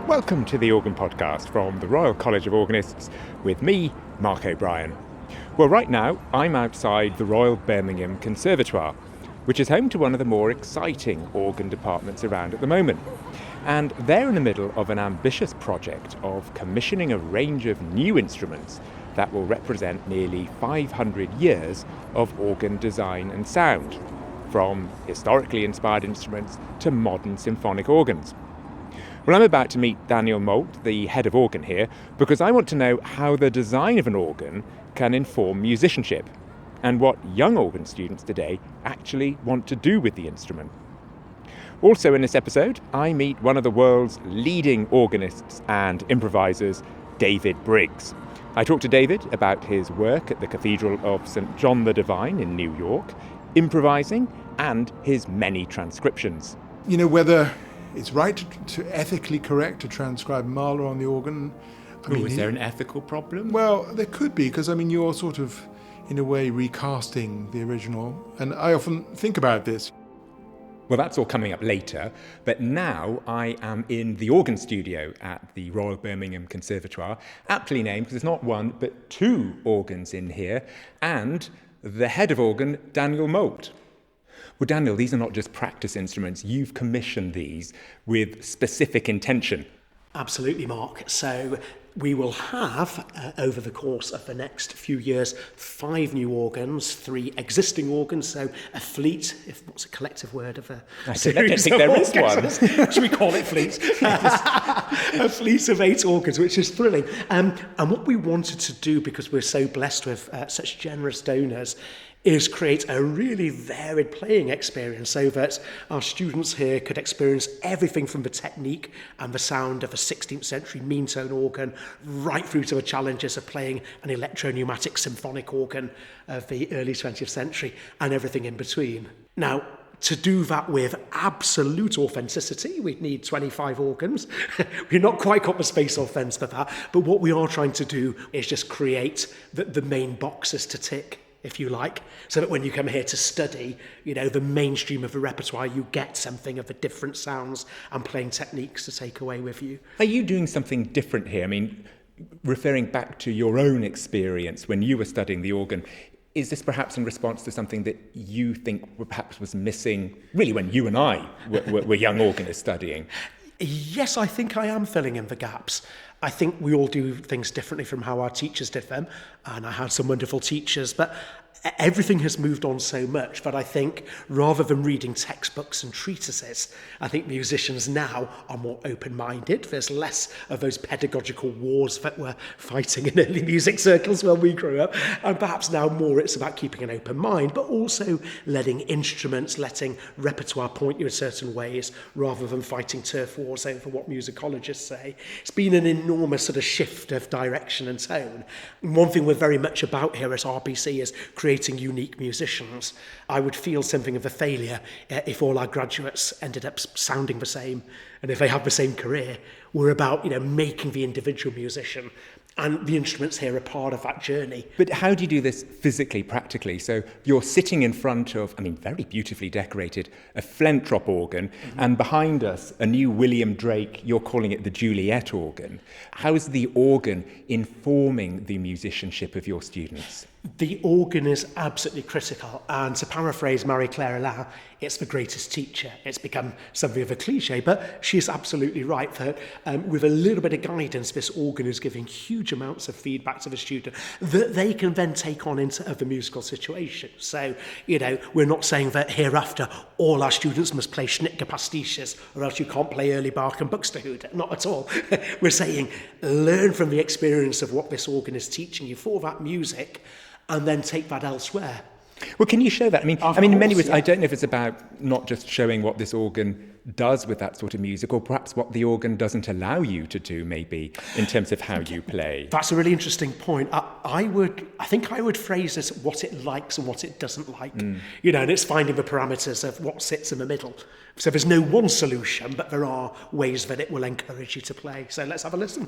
Welcome to the Organ Podcast from the Royal College of Organists with me, Mark O'Brien. Well, right now I'm outside the Royal Birmingham Conservatoire, which is home to one of the more exciting organ departments around at the moment. And they're in the middle of an ambitious project of commissioning a range of new instruments that will represent nearly 500 years of organ design and sound, from historically inspired instruments to modern symphonic organs. Well, I'm about to meet Daniel Moult, the head of organ here, because I want to know how the design of an organ can inform musicianship and what young organ students today actually want to do with the instrument. Also in this episode, I meet one of the world's leading organists and improvisers, David Briggs. I talk to David about his work at the Cathedral of St. John the Divine in New York, improvising, and his many transcriptions. You know, whether it's right to ethically correct to transcribe Mahler on the organ. Is there an ethical problem? Well, there could be, because, you're sort of, in a way, recasting the original. And I often think about this. Well, that's all coming up later. But now I am in the organ studio at the Royal Birmingham Conservatoire, aptly named because there's not one, but two organs in here, and the head of organ, Daniel Moult. Well, Daniel, these are not just practice instruments. You've commissioned these with specific intention. Absolutely, Mark. So we will have, over the course of the next few years, 5 new organs, 3 existing organs, so a fleet, what's a collective word of I don't think there is one. Should we call it fleet? A fleet of 8 organs, which is thrilling. And what we wanted to do, because we're so blessed with such generous donors, is create a really varied playing experience so that our students here could experience everything from the technique and the sound of a 16th century mean tone organ right through to the challenges of playing an electro-pneumatic symphonic organ of the early 20th century and everything in between. Now, to do that with absolute authenticity, we'd need 25 organs. We've not quite got the space or fence for that, but what we are trying to do is just create the main boxes to tick, if you like, so that when you come here to study, the mainstream of the repertoire, you get something of the different sounds and playing techniques to take away with you. Are you doing something different here? Referring back to your own experience when you were studying the organ, is this perhaps in response to something that you think perhaps was missing, really, when you and I were young organists studying? Yes, I think I am filling in the gaps. I think we all do things differently from how our teachers did them, and I had some wonderful teachers, but everything has moved on so much that I think rather than reading textbooks and treatises, I think musicians now are more open-minded. There's less of those pedagogical wars that were fighting in early music circles when we grew up, and perhaps now more it's about keeping an open mind, but also letting instruments, letting repertoire point you in certain ways rather than fighting turf wars over what musicologists say. It's been an enormous sort of shift of direction and tone. And one thing we're very much about here at RBC is creating unique musicians. I would feel something of a failure if all our graduates ended up sounding the same, and if they have the same career. We're about, making the individual musician, and the instruments here are part of that journey. But how do you do this physically, practically? So you're sitting in front of, very beautifully decorated, a Flentrop organ, and behind us, a new William Drake, you're calling it the Juliet organ. How is the organ informing the musicianship of your students? The organ is absolutely critical, and to paraphrase Marie-Claire Alain, it's the greatest teacher. It's become something of a cliche, but she's absolutely right that with a little bit of guidance, this organ is giving huge amounts of feedback to the student that they can then take on into other musical situations. So, we're not saying that hereafter all our students must play Schnittke pastiches or else you can't play early Bach and Buxtehude. Not at all. We're saying learn from the experience of what this organ is teaching you for that music, and then take that elsewhere. Well, can you show that? In many ways, yeah. I don't know if it's about not just showing what this organ does with that sort of music, or perhaps what the organ doesn't allow you to do, maybe, in terms of how you play. That's a really interesting point. I think I would phrase this what it likes and what it doesn't like. And it's finding the parameters of what sits in the middle. So there's no one solution, but there are ways that it will encourage you to play. So let's have a listen.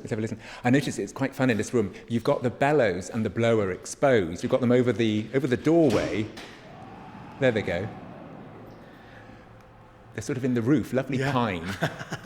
I notice it's quite fun in this room. You've got the bellows and the blower exposed. You've got them over the doorway. There they go. they're sort of in the roof, lovely Yeah. pine,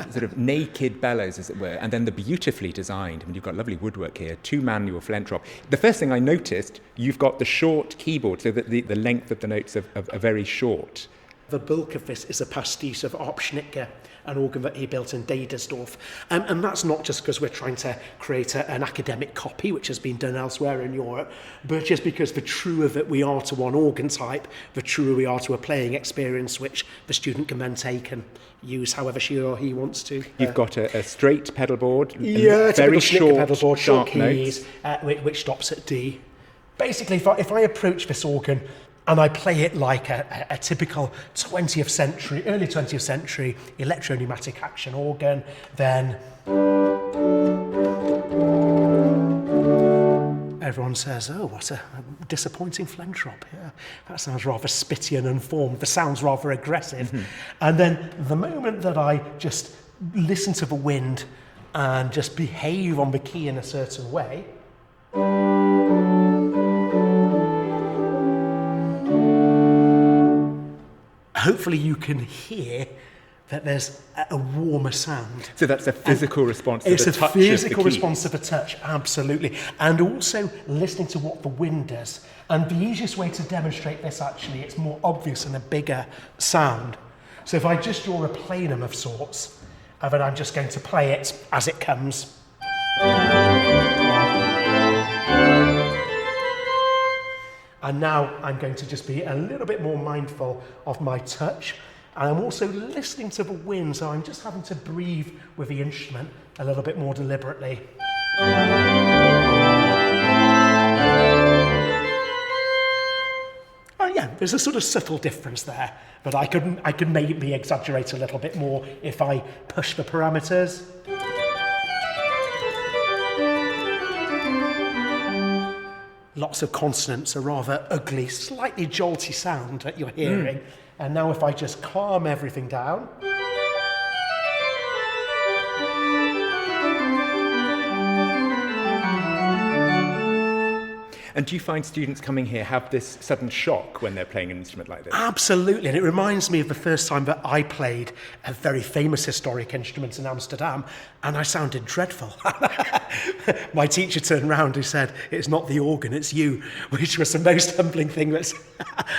sort of naked bellows, as it were, and then the beautifully designed, I mean, you've got lovely woodwork here, 2-manual Flentrop. The first thing I noticed, you've got the short keyboard, so that the length of the notes are very short. The bulk of this is a pastiche of Opschnicker, an organ that he built in Dedersdorf. And that's not just because we're trying to create an academic copy, which has been done elsewhere in Europe, but just because the truer that we are to one organ type, the truer we are to a playing experience, which the student can then take and use however she or he wants to. You've got a straight pedal board, Yeah, very short, pedal board, short sharp keys, which stops at D. Basically, if I approach this organ and I play it like a typical early 20th century electro-pneumatic action organ, then everyone says, oh, what a disappointing Flentrop. Yeah, that sounds rather spitty and unformed. The sound's rather aggressive. Mm-hmm. And then the moment that I just listen to the wind and just behave on the key in a certain way, hopefully you can hear that there's a warmer sound. So that's a physical response to the touch of the key. It's a physical response to the touch, absolutely. And also listening to what the wind does. And the easiest way to demonstrate this, actually, it's more obvious in a bigger sound. So if I just draw a plenum of sorts, and then I'm just going to play it as it comes. And now I'm going to just be a little bit more mindful of my touch. And I'm also listening to the wind, so I'm just having to breathe with the instrument a little bit more deliberately. Oh yeah, there's a sort of subtle difference there, but I could maybe exaggerate a little bit more if I push the parameters. Lots of consonants, a rather ugly, slightly jolty sound that you're hearing. And now if I just calm everything down. And do you find students coming here have this sudden shock when they're playing an instrument like this? Absolutely, and it reminds me of the first time that I played a very famous historic instrument in Amsterdam, and I sounded dreadful. My teacher turned round and said, "It's not the organ, it's you," which was the most humbling thing that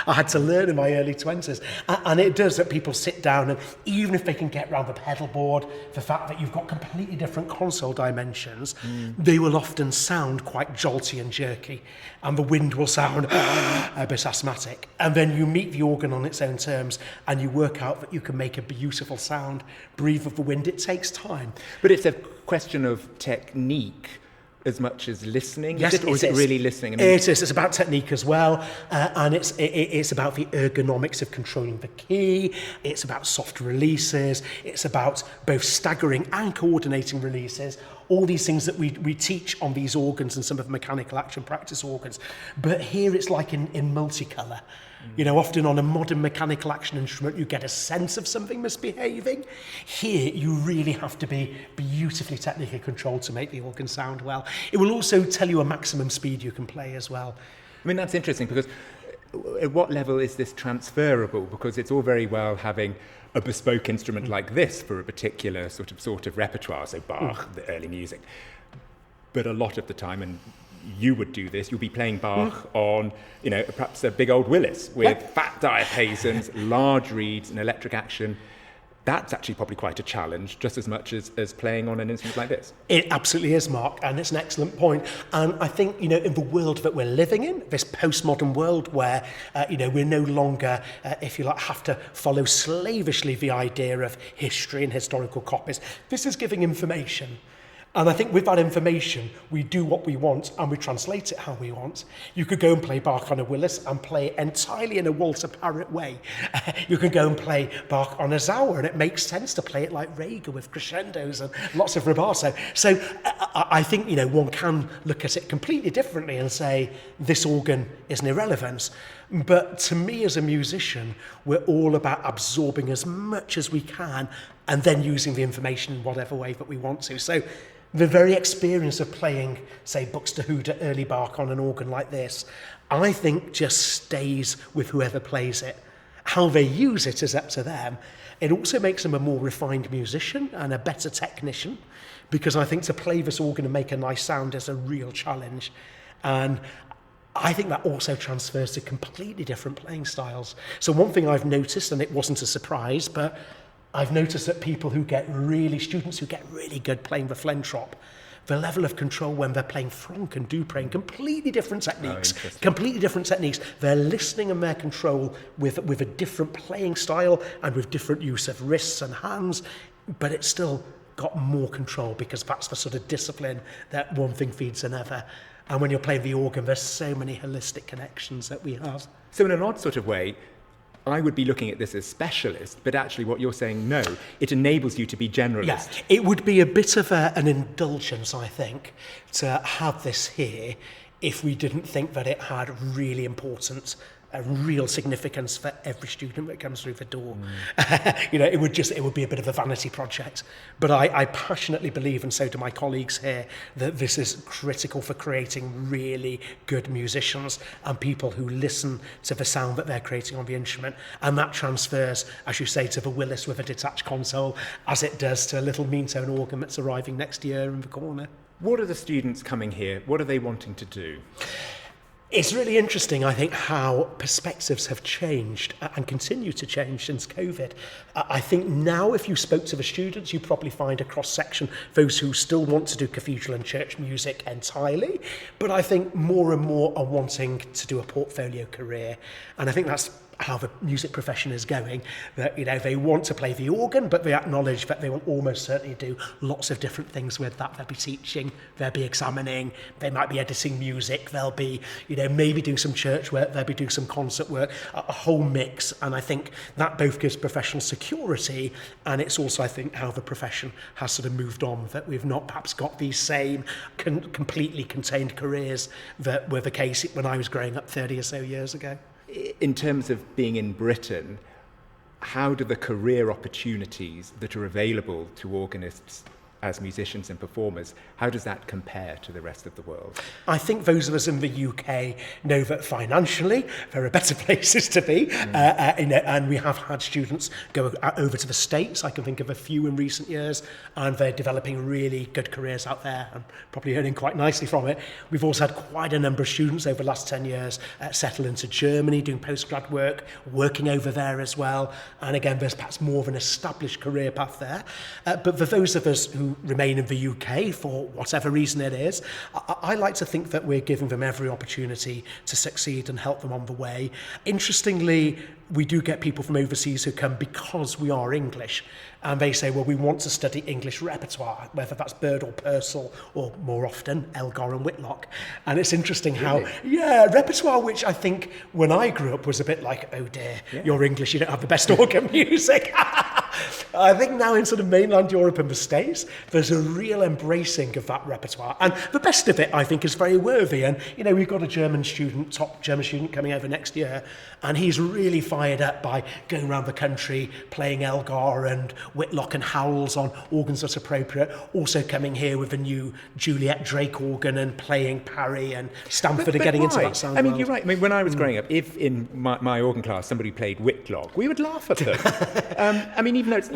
I had to learn in my early 20s. And it does that people sit down, and even if they can get round the pedal board, the fact that you've got completely different console dimensions, they will often sound quite jolty and jerky. And the wind will sound a bit asthmatic. And then you meet the organ on its own terms and you work out that you can make a beautiful sound, breathe with the wind. It takes time. But it's a question of technique as much as listening? Yes, or is it really listening? It is. It's about technique as well. And it's about the ergonomics of controlling the key. It's about soft releases. It's about both staggering and coordinating releases. All these things that we teach on these organs and some of the mechanical action practice organs. But here it's like in multicolour. You know, often on a modern mechanical action instrument, you get a sense of something misbehaving. Here, you really have to be beautifully technically controlled to make the organ sound well. It will also tell you a maximum speed you can play as well. I mean, that's interesting because at what level is this transferable? Because it's all very well having a bespoke instrument like this for a particular sort of repertoire, so Bach, the early music. But a lot of the time, and you would do this, you'll be playing Bach on, you know, perhaps a big old Willis with fat diapasons, large reeds and electric action. That's actually probably quite a challenge, just as much as playing on an instrument like this. It absolutely is, Mark, and it's an excellent point. And I think, you know, in the world that we're living in, this postmodern world where, you know, we're no longer, if you like, have to follow slavishly the idea of history and historical copies, this is giving information. And I think with that information, we do what we want and we translate it how we want. You could go and play Bach on a Willis and play it entirely in a Walter Parrott way. You can go and play Bach on a Sauer, and it makes sense to play it like Rega with crescendos and lots of rubato. So I think, you know, one can look at it completely differently and say, this organ is an irrelevance. But to me as a musician, we're all about absorbing as much as we can and then using the information in whatever way that we want to. So the very experience of playing, say, Buxtehude early Bach on an organ like this, I think just stays with whoever plays it. How they use it is up to them. It also makes them a more refined musician and a better technician, because I think to play this organ and make a nice sound is a real challenge. And I think that also transfers to completely different playing styles. So one thing I've noticed, and it wasn't a surprise, but I've noticed that students who get really good playing the flentrop, the level of control when they're playing franc and dupré, completely different techniques. They're listening and their control with a different playing style and with different use of wrists and hands, but it's still got more control because that's the sort of discipline that one thing feeds another. And when you're playing the organ, there's so many holistic connections that we have. So in an odd sort of way, I would be looking at this as specialist, but actually what you're saying, no, it enables you to be generalist. Yeah, it would be a bit of an indulgence, I think, to have this here if we didn't think that it had really important, a real significance for every student that comes through the door. It would be a bit of a vanity project. But I passionately believe, and so do my colleagues here, that this is critical for creating really good musicians and people who listen to the sound that they're creating on the instrument. And that transfers, as you say, to the Willis with a detached console, as it does to a little mean tone organ that's arriving next year in the corner. What are the students coming here? What are they wanting to do? It's really interesting, I think, how perspectives have changed and continue to change since COVID. I think now if you spoke to the students, you probably find a cross-section, those who still want to do cathedral and church music entirely, but I think more and more are wanting to do a portfolio career. And I think that's how the music profession is going, that they want to play the organ, but they acknowledge that they will almost certainly do lots of different things with that. They'll be teaching, they'll be examining, they might be editing music, they'll be maybe doing some church work, they'll be doing some concert work, a whole mix. And I think that both gives professional security, and it's also, I think, how the profession has sort of moved on, that we've not perhaps got these same completely contained careers that were the case when I was growing up 30 or so years ago. In terms of being in Britain, how do the career opportunities that are available to organists as musicians and performers, how does that compare to the rest of the world? I think those of us in the UK know that financially there are better places to be, and we have had students go over to the States. I can think of a few in recent years, and they're developing really good careers out there and probably earning quite nicely from it. We've also had quite a number of students over the last 10 years settle into Germany, doing postgrad work, working over there as well. And again, there's perhaps more of an established career path there. But for those of us who remain in the UK for whatever reason it is, I like to think that we're giving them every opportunity to succeed and help them on the way. Interestingly, we do get people from overseas who come because we are English, and they say, well, we want to study English repertoire, whether that's Bird or Purcell, or more often Elgar and Whitlock. And it's interesting how, repertoire, which I think when I grew up was a bit like, oh dear, you're English, you don't have the best organ music. I think now in sort of mainland Europe and the States, there's a real embracing of that repertoire. And the best of it, I think, is very worthy. And, we've got a top German student coming over next year, and he's really fired up by going around the country, playing Elgar and Whitlock and Howells on organs that's appropriate, also coming here with a new Juliet Drake organ and playing Parry and Stamford and getting into that sound. I mean, you're right. I mean, when I was growing up, if in my organ class somebody played Whitlock, we would laugh at them. I mean, even though it's,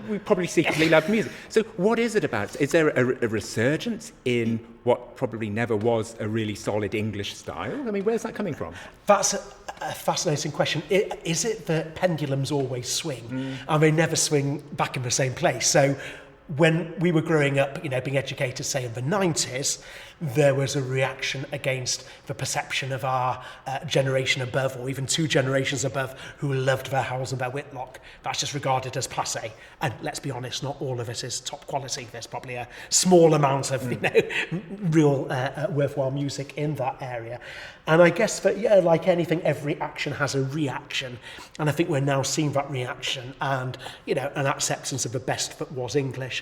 we probably secretly love music. So what is it about? Is there a resurgence in what probably never was a really solid English style? I mean, where's that coming from? That's a fascinating question. Is it that pendulums always swing and they never swing back in the same place? So when we were growing up, being educated, say, in the 90s, there was a reaction against the perception of our generation above, or even two generations above, who loved their Howells and their Whitlock. That's just regarded as passé. And let's be honest, not all of it is top quality. There's probably a small amount of real worthwhile music in that area. And I guess that, like anything, every action has a reaction. And I think we're now seeing that reaction and, an acceptance of the best that was English.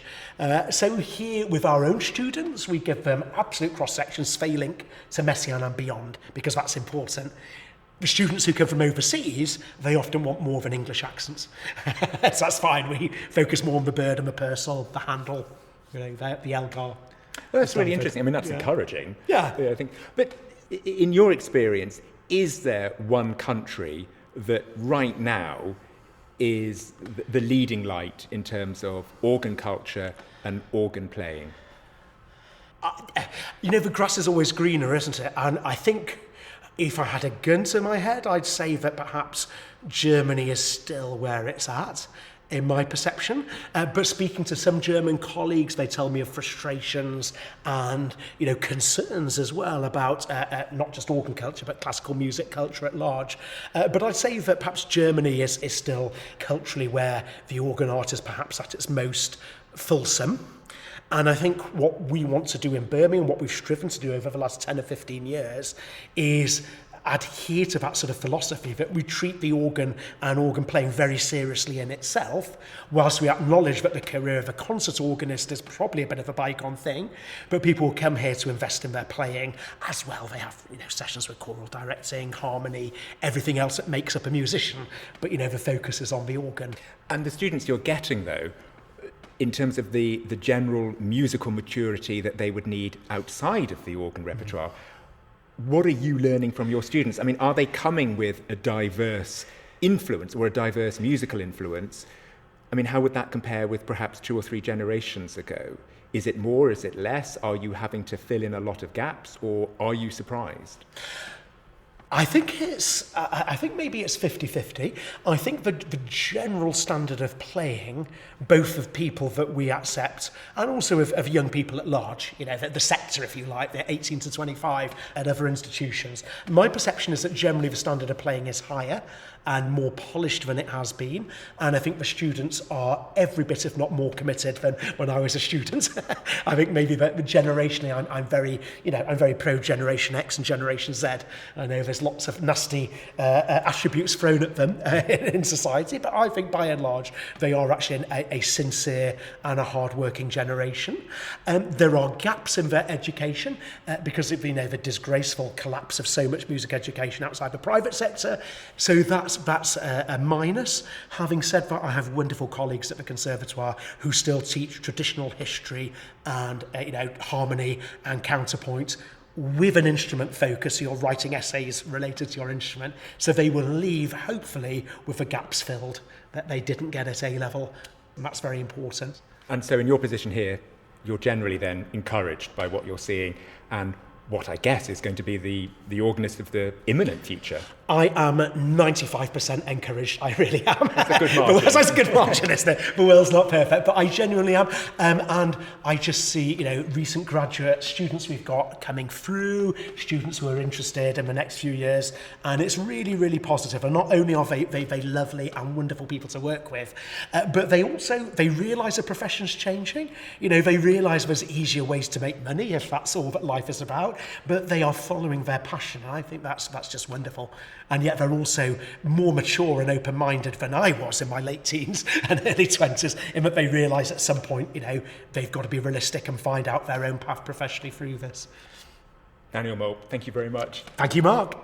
So here with our own students, we give them absolute cross-sections, Sphaelink to Messiaen and beyond, because that's important. The students who come from overseas, they often want more of an English accent. So that's fine. We focus more on the Bird and the Purcell, the Handel, the Elgar. Well, that's really interesting. I mean, that's encouraging. Yeah. I think. But in your experience, is there one country that right now is the leading light in terms of organ culture and organ playing? The grass is always greener, isn't it? And I think if I had a gun to my head, I'd say that perhaps Germany is still where it's at, in my perception. But speaking to some German colleagues, they tell me of frustrations and, concerns as well about not just organ culture, but classical music culture at large. But I'd say that perhaps Germany is still culturally where the organ art is perhaps at its most fulsome. And I think what we want to do in Birmingham, what we've striven to do over the last 10 or 15 years, is adhere to that sort of philosophy that we treat the organ and organ playing very seriously in itself, whilst we acknowledge that the career of a concert organist is probably a bit of a bygone thing, but people will come here to invest in their playing as well. They have sessions with choral directing, harmony, everything else that makes up a musician, but the focus is on the organ. And the students you're getting, though, in terms of the general musical maturity that they would need outside of the organ repertoire, what are you learning from your students? I mean, are they coming with a diverse influence or a diverse musical influence? I mean, how would that compare with perhaps 2 or 3 generations ago? Is it more? Is it less? Are you having to fill in a lot of gaps, or are you surprised? I think maybe it's 50-50. I think the general standard of playing, both of people that we accept and also of young people at large, the sector, if you like, they're 18 to 25 at other institutions. My perception is that generally the standard of playing is higher and more polished than it has been. And I think the students are every bit, if not more, committed than when I was a student. I think maybe that generationally I'm very pro Generation X and Generation Z. I know there's lots of nasty attributes thrown at them in society, but I think by and large they are actually a sincere and a hard-working generation. There are gaps in their education because of the disgraceful collapse of so much music education outside the private sector. So that's a minus. Having said that, I have wonderful colleagues at the Conservatoire who still teach traditional history and harmony and counterpoint with an instrument focus. You're writing essays related to your instrument, so they will leave hopefully with the gaps filled that they didn't get at A level, and that's very important. And so in your position here, you're generally then encouraged by what you're seeing and what I guess is going to be the organist of the imminent future. I am 95% encouraged. I really am. That's a good margin. That's a good margin, isn't it? The world's not perfect, but I genuinely am. And I just see, recent graduate students we've got coming through, students who are interested in the next few years, and it's really, really positive. And not only are they lovely and wonderful people to work with, but they realise the profession's changing. They realise there's easier ways to make money if that's all that life is about. But they are following their passion, and I think that's just wonderful. And yet they're also more mature and open-minded than I was in my late teens and early 20s, in that they realise at some point, they've got to be realistic and find out their own path professionally through this. Daniel Moult, thank you very much. Thank you, Mark.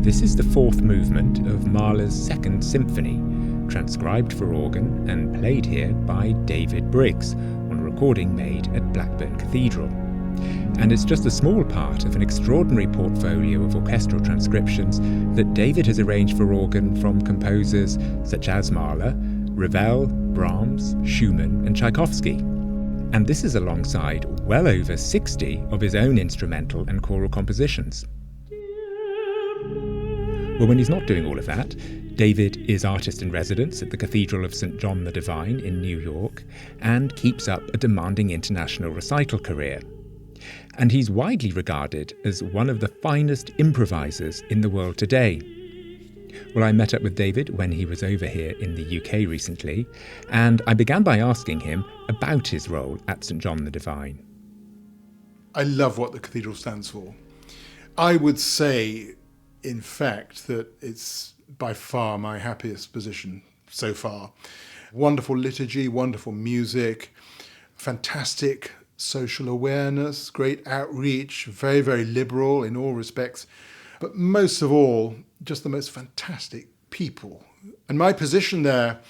This is the 4th movement of Mahler's 2nd Symphony, transcribed for organ and played here by David Briggs on a recording made at Blackburn Cathedral. And it's just a small part of an extraordinary portfolio of orchestral transcriptions that David has arranged for organ from composers such as Mahler, Ravel, Brahms, Schumann and Tchaikovsky. And this is alongside well over 60 of his own instrumental and choral compositions. Well, when he's not doing all of that, David is artist in residence at the Cathedral of St. John the Divine in New York and keeps up a demanding international recital career. And he's widely regarded as one of the finest improvisers in the world today. Well, I met up with David when he was over here in the UK recently, and I began by asking him about his role at St John the Divine. I love what the Cathedral stands for. I would say, in fact, that it's by far my happiest position so far. Wonderful liturgy, wonderful music, fantastic social awareness, great outreach, very, very liberal in all respects, but most of all, just the most fantastic people. And my position there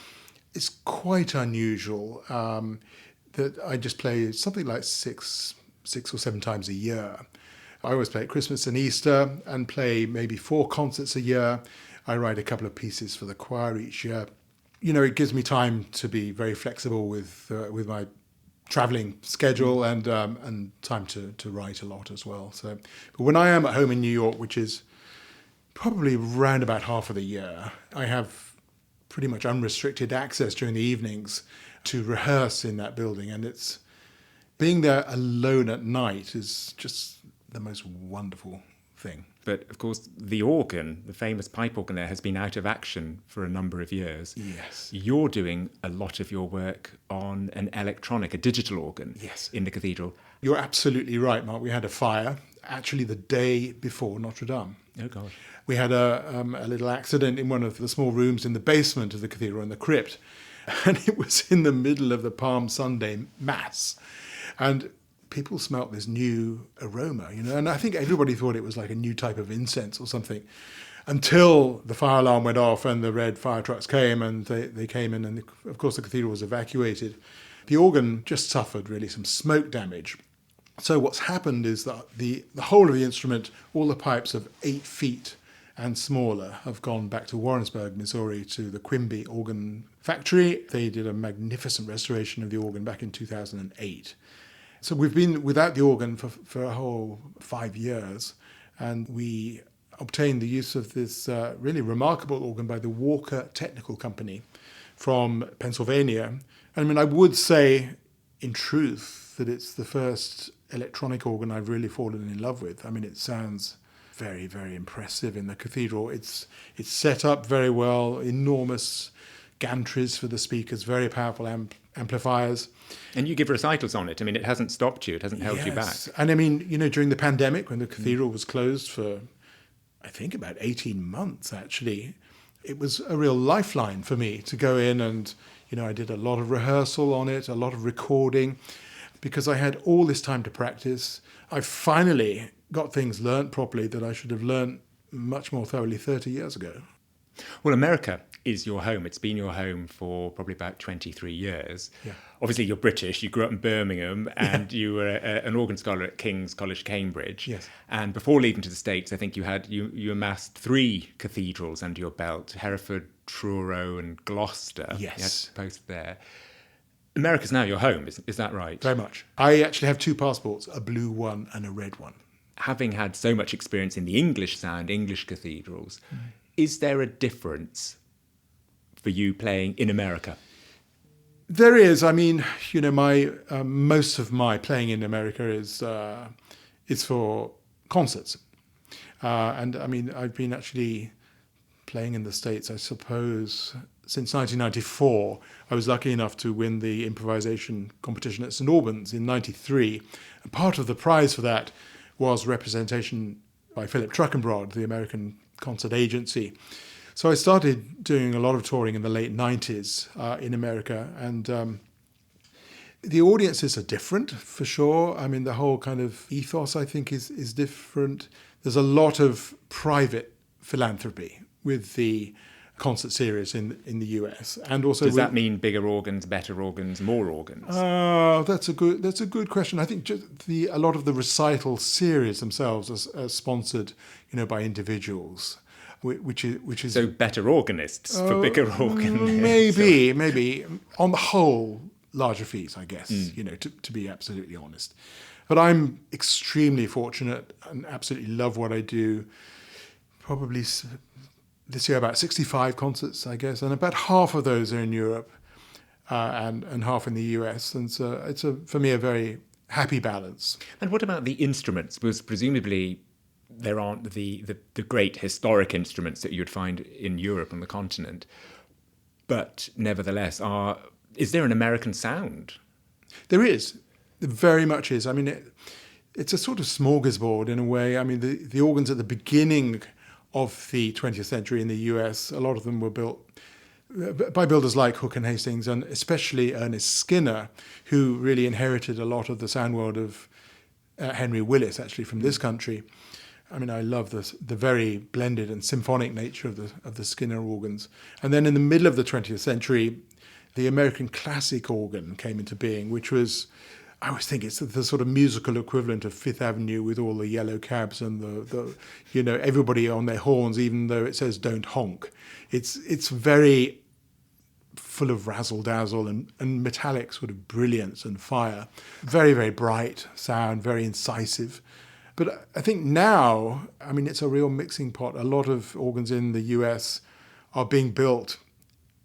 is quite unusual, that I just play something like six or seven times a year. I always play at Christmas and Easter and play maybe 4 concerts a year. I write a couple of pieces for the choir each year. You know, it gives me time to be very flexible with my travelling schedule and time to write a lot as well. So, but when I am at home in New York, which is probably round about half of the year, I have pretty much unrestricted access during the evenings to rehearse in that building, and it's being there alone at night is just the most wonderful thing. But of course, the organ, the famous pipe organ there, has been out of action for a number of years. Yes. You're doing a lot of your work on an electronic, a digital organ, Yes, in the cathedral. You're absolutely right, Mark. We had a fire actually the day before Notre Dame. Oh, God. We had a little accident in one of the small rooms in the basement of the cathedral, in the crypt. And it was in the middle of the Palm Sunday Mass. And people smelt this new aroma, you know, and I think everybody thought it was like a new type of incense or something, until the fire alarm went off and the red fire trucks came, and they came in, and of course the cathedral was evacuated. The organ just suffered really some smoke damage. So what's happened is that the whole of the instrument, all the pipes of 8 feet and smaller, have gone back to Warrensburg, Missouri, to the Quimby Organ Factory. They did a magnificent restoration of the organ back in 2008. So we've been without the organ for a whole 5 years, and we obtained the use of this really remarkable organ by the Walker Technical Company from Pennsylvania. I mean, I would say, in truth, that it's the first electronic organ I've really fallen in love with. I mean, it sounds very, very impressive in the cathedral. It's set up very well, enormous gantries for the speakers, very powerful amplifiers. And you give recitals on it. I mean, it hasn't stopped you. It hasn't held you back. And I mean, you know, during the pandemic, when the cathedral was closed for, I think, about 18 months, actually, it was a real lifeline for me to go in and, you know, I did a lot of rehearsal on it, a lot of recording, because I had all this time to practice. I finally got things learnt properly that I should have learnt much more thoroughly 30 years ago. Well, America is your home. It's been your home for probably about 23 years. Yeah. Obviously, you're British. You grew up in Birmingham, and you were an organ scholar at King's College, Cambridge. Yes. And before leaving to the States, I think you amassed 3 cathedrals under your belt: Hereford, Truro, and Gloucester. Yes. You had both there. America's now your home. Is that right? Very much. I actually have 2 passports, a blue one and a red one. Having had so much experience in the English sound, English cathedrals, is there a difference for you playing in America? There is. I mean, you know, my most of my playing in America is for concerts, and I mean, I've been actually playing in the States, I suppose, since 1994. I was lucky enough to win the improvisation competition at St Albans in '93, and part of the prize for that was representation by Philip Truckenbrod, the American concert agency. So I started doing a lot of touring in the late 90s in America, and the audiences are different for sure. I mean, the whole kind of ethos, I think, is different. There's a lot of private philanthropy with the concert series in the US, and also does that mean bigger organs, better organs, more organs? That's a good question. I think just a lot of the recital series themselves are sponsored, you know, by individuals. Which is so better organists for bigger organs. Maybe on the whole, larger fees, I guess. You know, to be absolutely honest. But I'm extremely fortunate and absolutely love what I do. Probably this year about 65 concerts, I guess, and about half of those are in Europe, and half in the US. And so it's for me a very happy balance. And what about the instruments? Because presumably there aren't the great historic instruments that you'd find in Europe on the continent. But nevertheless, is there an American sound? There is. There very much is. I mean, it's a sort of smorgasbord in a way. I mean, the organs at the beginning of the 20th century in the US, a lot of them were built by builders like Hooke and Hastings, and especially Ernest Skinner, who really inherited a lot of the sound world of Henry Willis, actually, from this country. I mean, I love the very blended and symphonic nature of the Skinner organs. And then in the middle of the 20th century, the American classic organ came into being, which was, I always think it's the sort of musical equivalent of Fifth Avenue with all the yellow cabs and the everybody on their horns, even though it says "Don't honk." It's very full of razzle dazzle and metallic sort of brilliance and fire. Very, very bright sound, very incisive. But I think now, I mean, it's a real mixing pot. A lot of organs in the US are being built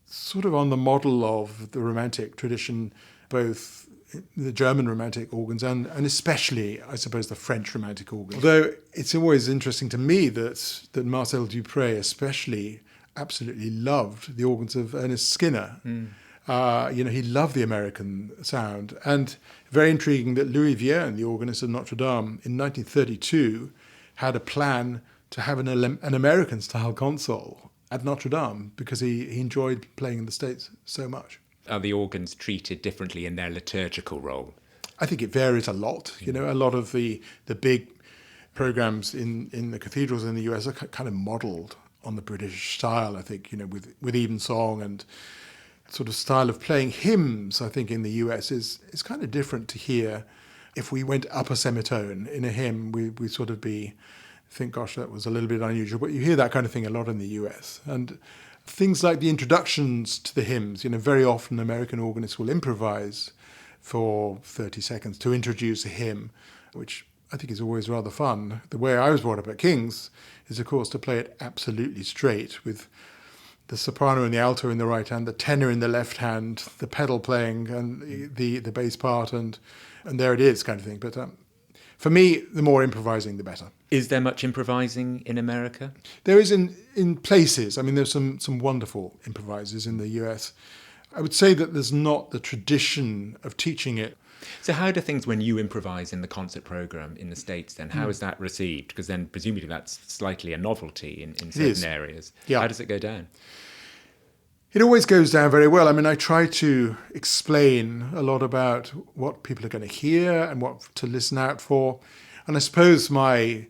sort of on the model of the Romantic tradition, both the German Romantic organs and especially, I suppose, the French Romantic organs. Although it's always interesting to me that Marcel Dupré especially absolutely loved the organs of Ernest Skinner. He loved the American sound. And very intriguing that Louis Vierne, the organist of Notre Dame, in 1932 had a plan to have an American-style console at Notre Dame because he enjoyed playing in the States so much. Are the organs treated differently in their liturgical role? I think it varies a lot. You know, a lot of the big programs in the cathedrals in the US are kind of modelled on the British style, I think, with evensong and sort of style of playing. Hymns, I think, in the US is kind of different to here. If we went upper semitone in a hymn, we sort of think, gosh, that was a little bit unusual. But you hear that kind of thing a lot in the US. And things like the introductions to the hymns, very often American organists will improvise for 30 seconds to introduce a hymn, which I think is always rather fun. The way I was brought up at King's is, of course, to play it absolutely straight with the soprano and the alto in the right hand, the tenor in the left hand, the pedal playing and the bass part, and there it is kind of thing. But for me, the more improvising, the better. Is there much improvising in America? There is in places. I mean, there's some wonderful improvisers in the US. I would say that there's not the tradition of teaching it. So how do things, when you improvise in the concert program in the States, then how is that received? Because then presumably that's slightly a novelty in certain areas. Yeah. How does it go down? It always goes down very well. I mean, I try to explain a lot about what people are going to hear and what to listen out for. And I suppose my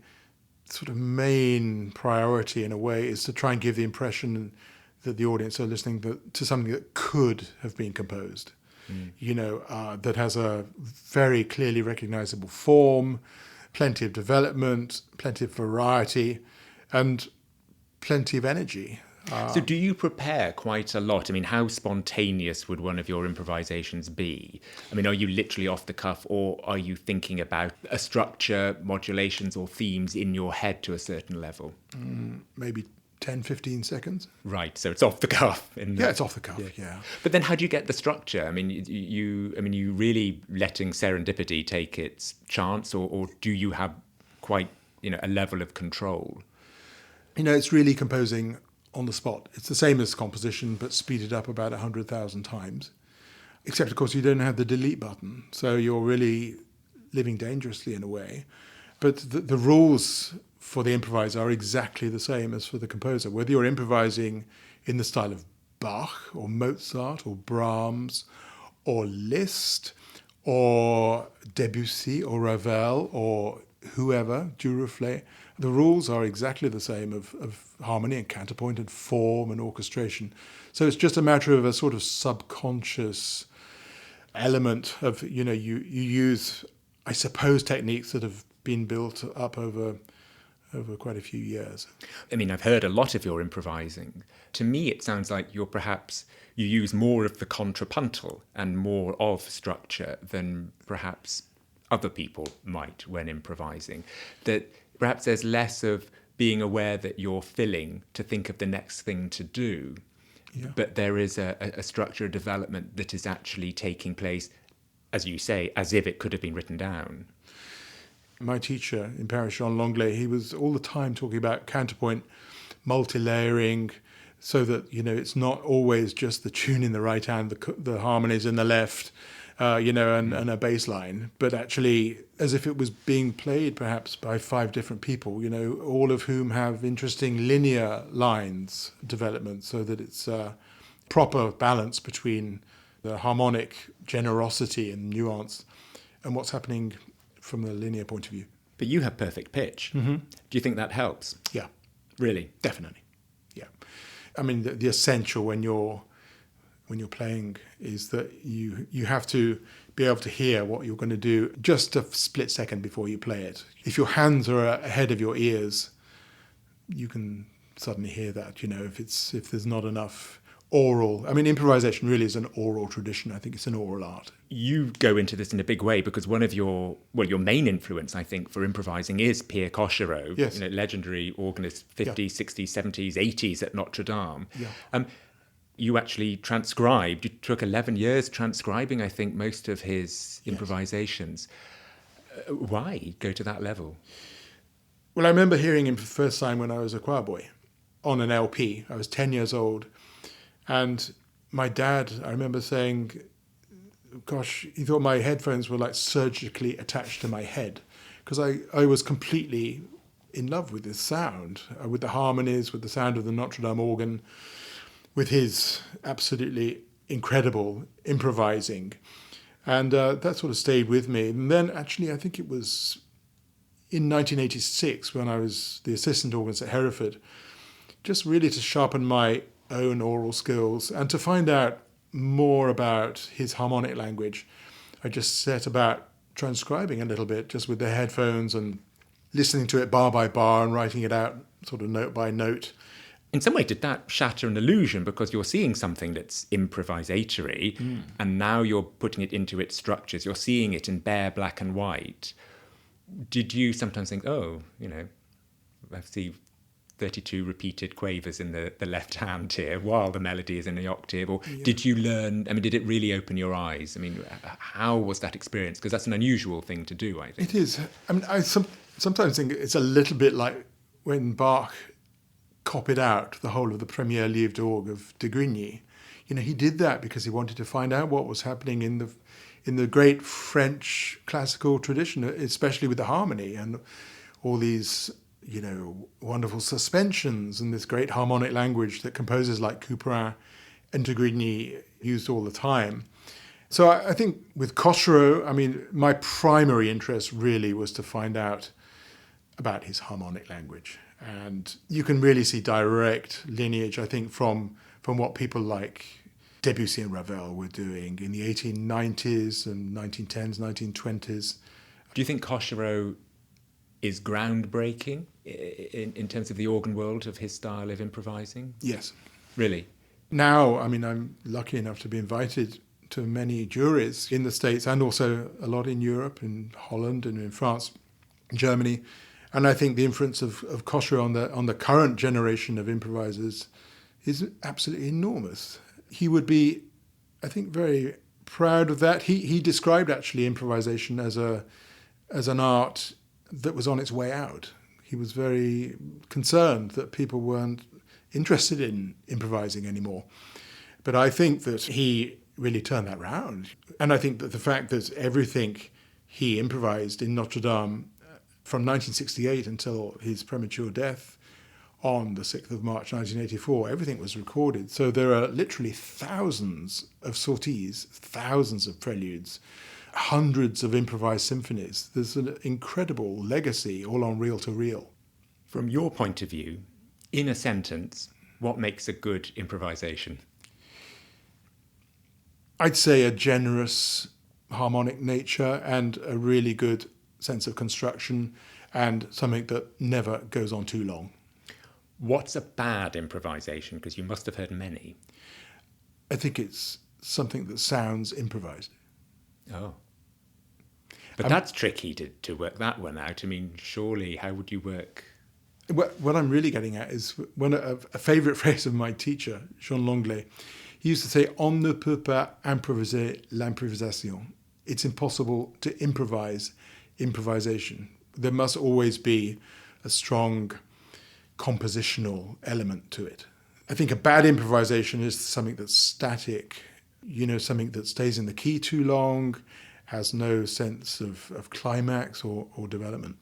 sort of main priority in a way is to try and give the impression that the audience are listening to something that could have been composed. That has a very clearly recognizable form, plenty of development, plenty of variety, and plenty of energy. So do you prepare quite a lot? I mean, how spontaneous would one of your improvisations be? I mean, are you literally off the cuff, or are you thinking about a structure, modulations or themes in your head to a certain level? Maybe 10, 15 seconds. Right, so it's off the cuff. It's off the cuff, yeah. But then how do you get the structure? I mean, you really letting serendipity take its chance, or do you have quite, a level of control? It's really composing on the spot. It's the same as composition, but speeded up about 100,000 times. Except, of course, you don't have the delete button, so you're really living dangerously in a way. But the rules for the improviser are exactly the same as for the composer. Whether you're improvising in the style of Bach or Mozart or Brahms or Liszt or Debussy or Ravel or whoever, Duruflé, the rules are exactly the same of harmony and counterpoint and form and orchestration. So it's just a matter of a sort of subconscious element of, you use, I suppose, techniques that have been built up over quite a few years. I mean, I've heard a lot of your improvising. To me, it sounds like you use more of the contrapuntal and more of structure than perhaps other people might when improvising. That perhaps there's less of being aware that you're filling to think of the next thing to do. Yeah. But there is a structure, a development that is actually taking place as you say, as if it could have been written down. My teacher in Paris, Jean Langlais, he was all the time talking about counterpoint, multi-layering, so that, it's not always just the tune in the right hand, the harmonies in the left, and a bass line, but actually as if it was being played perhaps by 5 different people, all of whom have interesting linear lines development, so that it's a proper balance between the harmonic generosity and nuance and what's happening from the linear point of view. But you have perfect pitch. Mm-hmm. Do you think that helps? Yeah. Really? Definitely. Yeah. I mean, the essential when you're playing is that you have to be able to hear what you're going to do just a split second before you play it. If your hands are ahead of your ears, you can suddenly hear that, if there's not enough oral. I mean, improvisation really is an oral tradition. I think it's an oral art. You go into this in a big way because one of your main influence, I think, for improvising is Pierre Cochereau, yes. Legendary organist, 50s, 60s, 70s, 80s at Notre Dame. Yeah. You actually transcribed, you took 11 years transcribing, I think, most of his improvisations. Why go to that level? Well, I remember hearing him for the first time when I was a choir boy on an LP. I was 10 years old. And my dad, I remember saying, gosh, he thought my headphones were like surgically attached to my head, because I was completely in love with his sound, with the harmonies, with the sound of the Notre Dame organ, with his absolutely incredible improvising. And that sort of stayed with me. And then actually, I think it was in 1986 when I was the assistant organist at Hereford, just really to sharpen my own oral skills and to find out more about his harmonic language, I just set about transcribing a little bit, just with the headphones and listening to it bar by bar and writing it out sort of note by note. In some way, did that shatter an illusion, because you're seeing something that's improvisatory and now you're putting it into its structures, you're seeing it in bare black and white. Did you sometimes think, I see 32 repeated quavers in the left hand here while the melody is in the octave? Or did you learn, did it really open your eyes? How was that experience? Because that's an unusual thing to do, I think. It is. I sometimes think it's a little bit like when Bach copied out the whole of the Premier Livre d'Orgue of de Grigny. He did that because he wanted to find out what was happening in the great French classical tradition, especially with the harmony and all these wonderful suspensions and this great harmonic language that composers like Couperin and de Grigny used all the time. So I think with Cochereau, my primary interest really was to find out about his harmonic language. And you can really see direct lineage, I think, from what people like Debussy and Ravel were doing in the 1890s and 1910s, 1920s. Do you think Cochereau is groundbreaking in terms of the organ world of his style of improvising? Yes. Really? Now, I'm lucky enough to be invited to many juries in the States and also a lot in Europe, in Holland and in France, Germany. And I think the influence of Cochereau on the current generation of improvisers is absolutely enormous. He would be, I think, very proud of that. He described actually improvisation as an art that was on its way out. He was very concerned that people weren't interested in improvising anymore. But I think that he really turned that round. And I think that the fact that everything he improvised in Notre Dame from 1968 until his premature death on the 6th of March 1984, everything was recorded. So there are literally thousands of sorties, thousands of preludes, hundreds of improvised symphonies. There's an incredible legacy all on reel-to-reel. From your point of view, in a sentence, what makes a good improvisation? I'd say a generous harmonic nature and a really good sense of construction and something that never goes on too long. What's a bad improvisation? Because you must have heard many. I think it's something that sounds improvised. Oh. But that's tricky to work that one out. Surely, how would you work? What I'm really getting at is a favourite phrase of my teacher, Jean Langlais. He used to say, "On ne peut pas improviser l'improvisation." it's impossible to improvise improvisation. There must always be a strong compositional element to it. I think a bad improvisation is something that's static, something that stays in the key too long, has no sense of climax or development.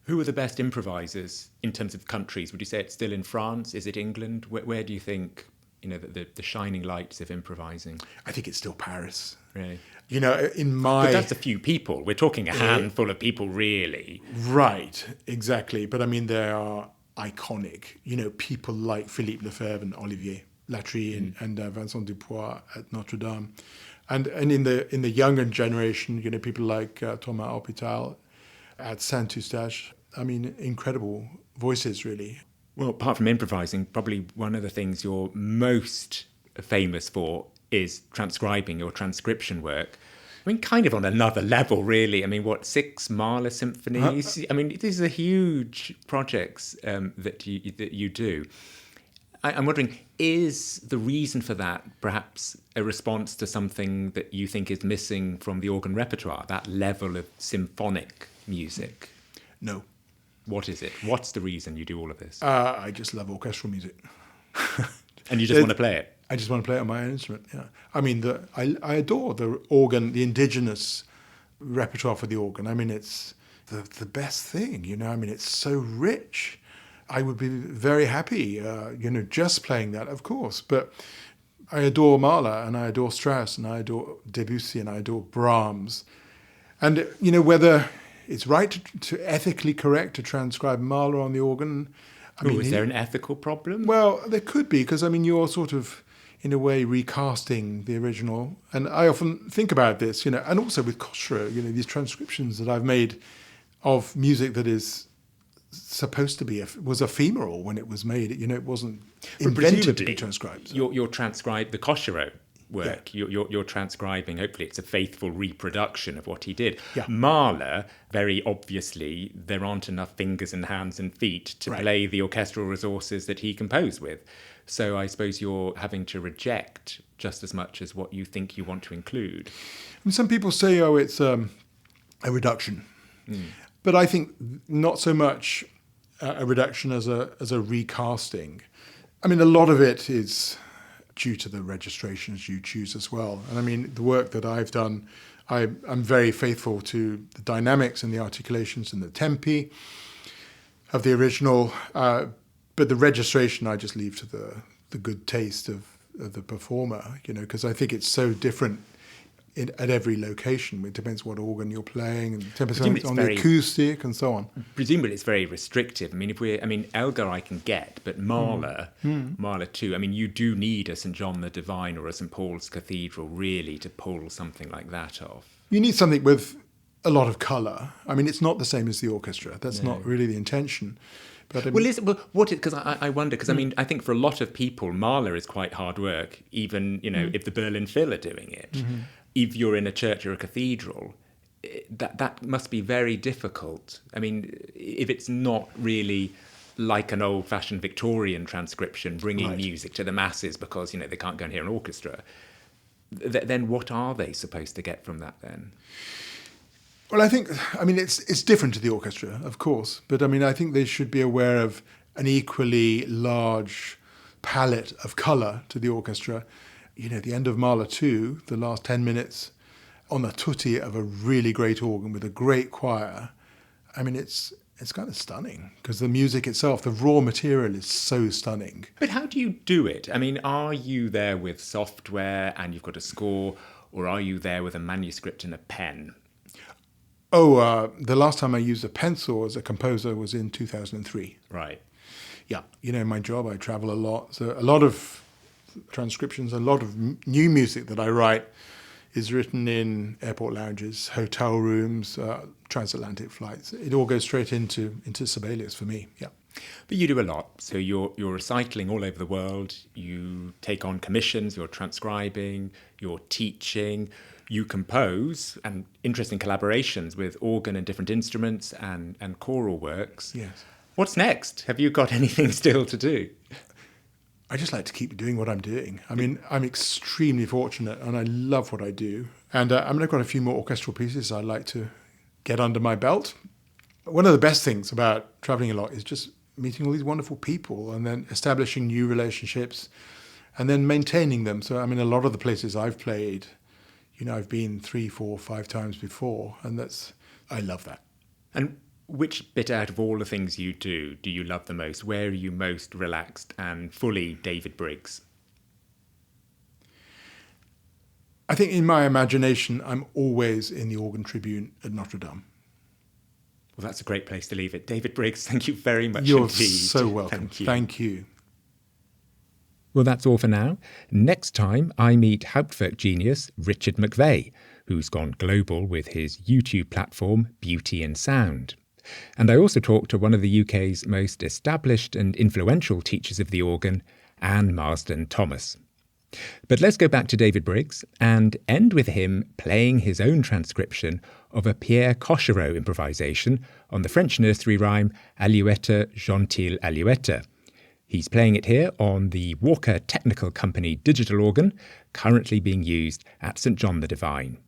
Who are the best improvisers in terms of countries? Would you say it's still in France? Is it England? Where do you think, the shining lights of improvising? I think it's still Paris. Really? But that's a few people. We're talking a handful of people, really. Right, exactly. But I mean, they are iconic. People like Philippe Lefebvre and Olivier Latry and Vincent Dupois at Notre Dame. And in the younger generation, people like Thomas Hôpital at Saint-Eustache. I mean, incredible voices, really. Well, apart from improvising, probably one of the things you're most famous for is transcribing your transcription work. I mean, kind of on another level, really. I mean, 6 Mahler symphonies? I mean, these are huge projects that you do. I'm wondering, is the reason for that perhaps a response to something that you think is missing from the organ repertoire, that level of symphonic music? No. What is it? What's the reason you do all of this? I just love orchestral music. And you just want to play it? I just want to play it on my own instrument, yeah. I mean, I adore the organ, the indigenous repertoire for the organ. I mean, it's the best thing, I mean, it's so rich. I would be very happy, just playing that, of course. But I adore Mahler, and I adore Strauss, and I adore Debussy, and I adore Brahms. And, whether it's right to ethically correct to transcribe Mahler on the organ. Is there an ethical problem? Well, there could be, because, I mean, you're sort of, in a way, recasting the original. And I often think about this, and also with Cochereau, these transcriptions that I've made of music that is supposed to be was ephemeral when it was made. It wasn't invented to be transcribed. So. You're transcribed the Cochereau work. Yeah. You're transcribing. Hopefully, it's a faithful reproduction of what he did. Yeah. Mahler, very obviously, there aren't enough fingers and hands and feet to play the orchestral resources that he composed with. So I suppose you're having to reject just as much as what you think you want to include. And some people say, it's a reduction. But I think not so much a reduction as a recasting. I mean, a lot of it is due to the registrations you choose as well. And I mean, the work that I've done, I'm very faithful to the dynamics and the articulations and the tempi of the original. But the registration I just leave to the good taste of the performer, because I think it's so different at every location. It depends what organ you're playing, and depends on the acoustic and so on. Presumably it's very restrictive. I mean, Elgar I can get, but Mahler too. I mean, you do need a St. John the Divine or a St. Paul's Cathedral really to pull something like that off. You need something with a lot of colour. I mean, it's not the same as the orchestra. That's not really the intention. But because I wonder, because I mean, I think for a lot of people, Mahler is quite hard work, even, if the Berlin Phil are doing it. Mm-hmm. If you're in a church or a cathedral, that must be very difficult. I mean, if it's not really like an old-fashioned Victorian transcription, bringing music to the masses because, they can't go and hear an orchestra, then what are they supposed to get from that then? Well, it's different to the orchestra, of course, but I think they should be aware of an equally large palette of colour to the orchestra. The end of Mahler 2, the last 10 minutes on the tutti of a really great organ with a great choir. I mean, it's kind of stunning because the music itself, the raw material is so stunning. But how do you do it? I mean, are you there with software and you've got a score, or are you there with a manuscript and a pen? The last time I used a pencil as a composer was in 2003. Right. Yeah. In my job, I travel a lot. So a lot of transcriptions, a lot of new music that I write is written in airport lounges, hotel rooms, transatlantic flights. It all goes straight into Sibelius for me, yeah. But you do a lot. So you're recycling all over the world. You take on commissions, you're transcribing, you're teaching, you compose, and interesting collaborations with organ and different instruments and choral works. Yes. What's next? Have you got anything still to do? I just like to keep doing what I'm doing. I mean, I'm extremely fortunate and I love what I do. And I've got a few more orchestral pieces I'd like to get under my belt. One of the best things about traveling a lot is just meeting all these wonderful people and then establishing new relationships and then maintaining them. So, I mean, a lot of the places I've played, I've been 3, 4, 5 times before, and I love that. And which bit out of all the things you do you love the most? Where are you most relaxed and fully David Briggs? I think in my imagination, I'm always in the organ tribune at Notre Dame. Well, that's a great place to leave it. David Briggs, thank you very much You're indeed. so welcome. Thank you. Well, that's all for now. Next time, I meet Hauptwerk genius Richard McVeigh, who's gone global with his YouTube platform, Beauty and Sound. And I also talk to one of the UK's most established and influential teachers of the organ, Anne Marsden Thomas. But let's go back to David Briggs and end with him playing his own transcription of a Pierre Cochereau improvisation on the French nursery rhyme Alouette, gentille Alouette. He's playing it here on the Walker Technical Company digital organ, currently being used at St John the Divine.